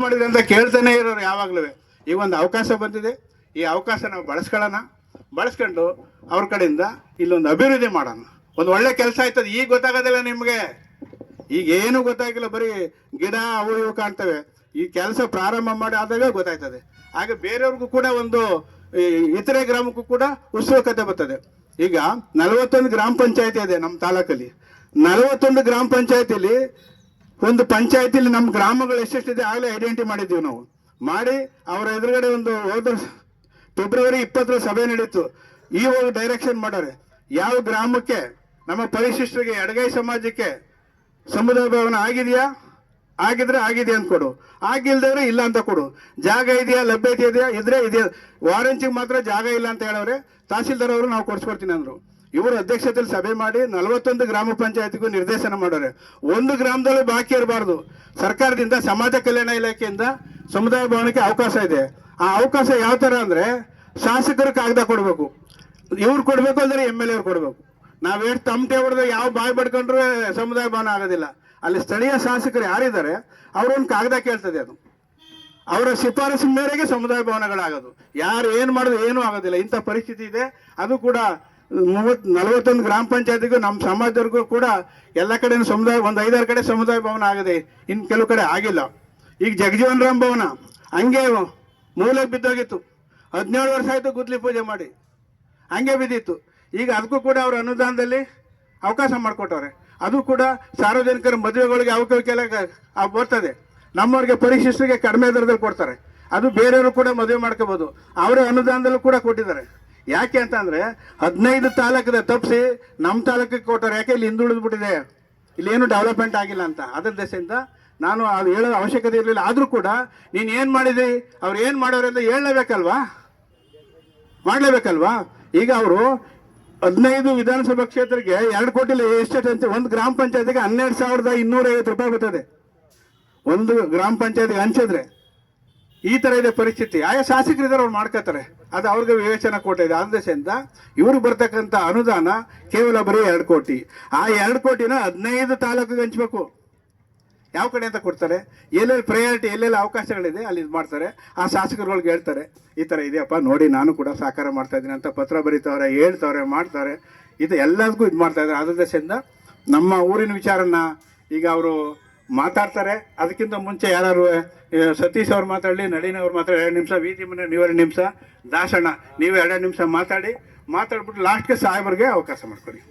ಮಾಡಿದೆ ಅಂತ ಕೇಳ್ತಾನೆ ಇರೋರು ಯಾವಾಗಲೂ. ಈಗ ಒಂದು ಅವಕಾಶ ಬಂದಿದೆ, ಈ ಅವಕಾಶ ನಾವು ಬಳಸ್ಕೊಂಡು ಅವ್ರ ಕಡೆಯಿಂದ ಇಲ್ಲೊಂದು ಅಭಿವೃದ್ಧಿ ಮಾಡೋಣ. ಒಂದು ಒಳ್ಳೆ ಕೆಲಸ ಆಯ್ತದೆ. ಈಗ ಗೊತ್ತಾಗೋದಿಲ್ಲ ನಿಮಗೆ, ಈಗ ಏನು ಗೊತ್ತಾಗಿಲ್ಲ, ಬರೀ ಗಿಡ ಅವು ಇವು ಕಾಣ್ತವೆ. ಈ ಕೆಲಸ ಪ್ರಾರಂಭ ಮಾಡಿ ಆದಾಗ ಗೊತ್ತಾಯ್ತದೆ. ಆಗ ಬೇರೆಯವ್ರಿಗೂ ಕೂಡ ಒಂದು ಇತರೆ ಗ್ರಾಮಕ್ಕೂ ಕೂಡ ಉತ್ಸುಕತೆ ಬರ್ತದೆ. ಈಗ 41 ಗ್ರಾಮ ಪಂಚಾಯತಿ ಇದೆ ನಮ್ಮ ತಾಲೂಕಲ್ಲಿ. 41 ಗ್ರಾಮ ಪಂಚಾಯತಿಲಿ ಒಂದು ಪಂಚಾಯತಿಲಿ ನಮ್ಮ ಗ್ರಾಮಗಳು ಎಷ್ಟೆಷ್ಟಿದೆ ಆಗಲೇ ಐಡೆಂಟಿಟಿ ಮಾಡಿದ್ದೀವಿ ನಾವು. ಮಾಡಿ ಅವರ ಎದುರುಗಡೆ ಒಂದು ಹೋದ ಫೆಬ್ರವರಿ 20 ಸಭೆ ನಡೀತು. ಇವಾಗ ಡೈರೆಕ್ಷನ್ ಮಾಡೋರೆ ಯಾವ ಗ್ರಾಮಕ್ಕೆ ನಮ್ಮ ಪರಿಶಿಷ್ಟರಿಗೆ ಎಡಗೈ ಸಮಾಜಕ್ಕೆ ಸಮುದಾಯ ಭವನ ಆಗಿದೆಯಾ, ಆಗಿದ್ರೆ ಆಗಿದೆ ಅಂತ ಕೊಡು, ಆಗಿಲ್ದವ್ರೆ ಇಲ್ಲ ಅಂತ ಕೊಡು. ಜಾಗ ಇದೆಯಾ, ಲಭ್ಯತೆ ಇದೆಯಾ, ಇದ್ರೆ ಇದೆಯಾ. ವಾರಂಚಿಗೆ ಮಾತ್ರ ಜಾಗ ಇಲ್ಲ ಅಂತ ಹೇಳೋರೆ. ತಹಸೀಲ್ದಾರ್ ಅವರು ನಾವು ಕೊಡ್ಸ್ಕೊಡ್ತೀನಿ ಅಂದರು. ಇವರು ಅಧ್ಯಕ್ಷತೆಯಲ್ಲಿ ಸಭೆ ಮಾಡಿ 41 ಗ್ರಾಮ ಪಂಚಾಯತಿಗೂ ನಿರ್ದೇಶನ ಮಾಡೋರೆ. ಒಂದು ಗ್ರಾಮದಲ್ಲೂ ಬಾಕಿ ಇರಬಾರ್ದು. ಸರ್ಕಾರದಿಂದ ಸಮಾಜ ಕಲ್ಯಾಣ ಇಲಾಖೆಯಿಂದ ಸಮುದಾಯ ಭವನಕ್ಕೆ ಅವಕಾಶ ಇದೆ. ಆ ಅವಕಾಶ ಯಾವ ಥರ ಅಂದರೆ ಶಾಸಕರು ಕಾಗದ ಕೊಡಬೇಕು, ಇವ್ರು ಕೊಡಬೇಕು ಅಂದರೆ MLA ಅವ್ರು ಕೊಡಬೇಕು. ನಾವು ಎಷ್ಟು ತಮಟೆ ಹೊಡೆದು ಯಾವ ಬಾಯಿ ಪಡ್ಕೊಂಡ್ರೆ ಸಮುದಾಯ ಭವನ ಆಗೋದಿಲ್ಲ. ಅಲ್ಲಿ ಸ್ಥಳೀಯ ಶಾಸಕರು ಯಾರಿದ್ದಾರೆ ಅವರೊಂದು ಕಾಗದ ಕೇಳ್ತದೆ, ಅದು ಅವರ ಶಿಫಾರಸು ಮೇರೆಗೆ ಸಮುದಾಯ ಭವನಗಳಾಗೋದು. ಯಾರು ಏನು ಮಾಡೋದು ಏನೂ ಆಗೋದಿಲ್ಲ. ಇಂಥ ಪರಿಸ್ಥಿತಿ ಇದೆ. ಅದು ಕೂಡ 41 ಗ್ರಾಮ ಪಂಚಾಯತಿಗೂ ನಮ್ಮ ಸಮಾಜದವ್ರಿಗೂ ಕೂಡ ಎಲ್ಲ ಕಡೆ ಸಮುದಾಯ ಒಂದು 5-6 ಕಡೆ ಸಮುದಾಯ ಭವನ ಆಗಿದೆ, ಇನ್ನು ಕೆಲವು ಕಡೆ ಆಗಿಲ್ಲ. ಈಗ ಜಗಜೀವನ್ ರಾಮ್ ಭವನ ಹಂಗೆ ಮೂಲಕ್ಕೆ ಬಿದ್ದೋಗಿತ್ತು. 17 ವರ್ಷ ಆಯಿತು ಗುದ್ಲಿ ಪೂಜೆ ಮಾಡಿ, ಹಂಗೆ ಬಿದ್ದಿತ್ತು. ಈಗ ಅದಕ್ಕೂ ಕೂಡ ಅವರು ಅನುದಾನದಲ್ಲಿ ಅವಕಾಶ ಮಾಡಿಕೊಟ್ಟವ್ರೆ. ಅದು ಕೂಡ ಸಾರ್ವಜನಿಕರ ಮದುವೆಗಳಿಗೆ ಅವಕಾಶ ಬರ್ತದೆ. ನಮ್ಮವ್ರಿಗೆ ಪರಿಶಿಷ್ಟರಿಗೆ ಕಡಿಮೆ ದರದಲ್ಲಿ ಕೊಡ್ತಾರೆ. ಅದು ಬೇರೆಯವರು ಕೂಡ ಮದುವೆ ಮಾಡ್ಕೋಬೋದು. ಅವರೇ ಅನುದಾನದಲ್ಲೂ ಕೂಡ ಕೊಟ್ಟಿದ್ದಾರೆ. ಯಾಕೆ ಅಂತಂದರೆ 15 ತಾಲೂಕಿದೆ ತಪ್ಪಿಸಿ ನಮ್ಮ ತಾಲೂಕಿಗೆ ಕೊಟ್ಟರೆ. ಯಾಕೆ ಇಲ್ಲಿ ಹಿಂದುಳಿದ್ಬಿಟ್ಟಿದೆ, ಇಲ್ಲೇನು ಡೆವಲಪ್ಮೆಂಟ್ ಆಗಿಲ್ಲ ಅಂತ. ಅದರ ದೆಸೆಯಿಂದ ನಾನು ಅದು ಹೇಳೋ ಅವಶ್ಯಕತೆ ಇರಲಿಲ್ಲ. ಆದರೂ ಕೂಡ ನೀನು ಏನು ಮಾಡಿದಿ, ಅವ್ರು ಏನು ಮಾಡೋರು ಅಂತ ಮಾಡಲೇಬೇಕಲ್ವಾ. ಈಗ ಅವರು 15 ವಿಧಾನಸಭಾ ಕ್ಷೇತ್ರಕ್ಕೆ 2 ಕೋಟಿ ಎಸ್ಟೇಟ್ ಅಂತ ಒಂದು ಗ್ರಾಮ ಪಂಚಾಯತಿಗೆ 12,250 ರೂಪಾಯಿ ಬರ್ತದೆ. ಒಂದು ಗ್ರಾಮ ಪಂಚಾಯತಿಗೆ ಹಂಚಿದ್ರೆ ಈ ಥರ ಇದೆ ಪರಿಸ್ಥಿತಿ. ಆಯಾ ಶಾಸಕರಿದ್ದಾರೆ, ಅವ್ರು ಮಾಡ್ಕೋತಾರೆ. ಅದು ಅವ್ರಿಗೆ ವಿವೇಚನಾ ಕೊಟ್ಟಿದೆ. ಆದ ದೆಸೆಯಿಂದ ಇವ್ರಿಗೆ ಬರ್ತಕ್ಕಂಥ ಅನುದಾನ ಕೇವಲ ಬರೀ 2 ಕೋಟಿ. ಆ 2 ಕೋಟಿನ 15 ತಾಲೂಕಿಗೆ ಹಂಚ್ಬೇಕು. ಯಾವ ಕಡೆ ಅಂತ ಕೊಡ್ತಾರೆ, ಎಲ್ಲೆಲ್ಲಿ ಪ್ರಯಾರಿಟಿ, ಎಲ್ಲೆಲ್ಲಿ ಅವಕಾಶಗಳಿದೆ ಅಲ್ಲಿ ಇದು ಮಾಡ್ತಾರೆ. ಆ ಶಾಸಕರುಗಳಿಗೆ ಹೇಳ್ತಾರೆ ಈ ಥರ ಇದೆಯಪ್ಪ ನೋಡಿ, ನಾನು ಕೂಡ ಸಹಕಾರ ಮಾಡ್ತಾ ಇದ್ದೀನಿ ಅಂತ ಪತ್ರ ಬರೀತವ್ರೆ, ಹೇಳ್ತವ್ರೆ, ಮಾಡ್ತಾರೆ. ಇದು ಎಲ್ಲದಕ್ಕೂ ಇದು ಮಾಡ್ತಾ ಇದ್ದಾರೆ. ಅದ್ರ ದೆಸೆಯಿಂದ ನಮ್ಮ ಊರಿನ ವಿಚಾರನ ಈಗ ಅವರು ಮಾತಾಡ್ತಾರೆ. ಅದಕ್ಕಿಂತ ಮುಂಚೆ ಯಾರು ಸತೀಶ್ ಅವ್ರು ಮಾತಾಡಲಿ, ನಳಿನವ್ರು ಮಾತಾಡಿ 2 ನಿಮಿಷ, ವೀತಿ ಮನೆ ನೀವು 2 ನಿಮಿಷ, ದಾಸಣ್ಣ ನೀವು 2 ನಿಮಿಷ ಮಾತಾಡ್ಬಿಟ್ಟು ಲಾಸ್ಟ್ಗೆ ಸಾಹೇಬರಿಗೆ ಅವಕಾಶ ಮಾಡ್ಕೊಳ್ಳಿ.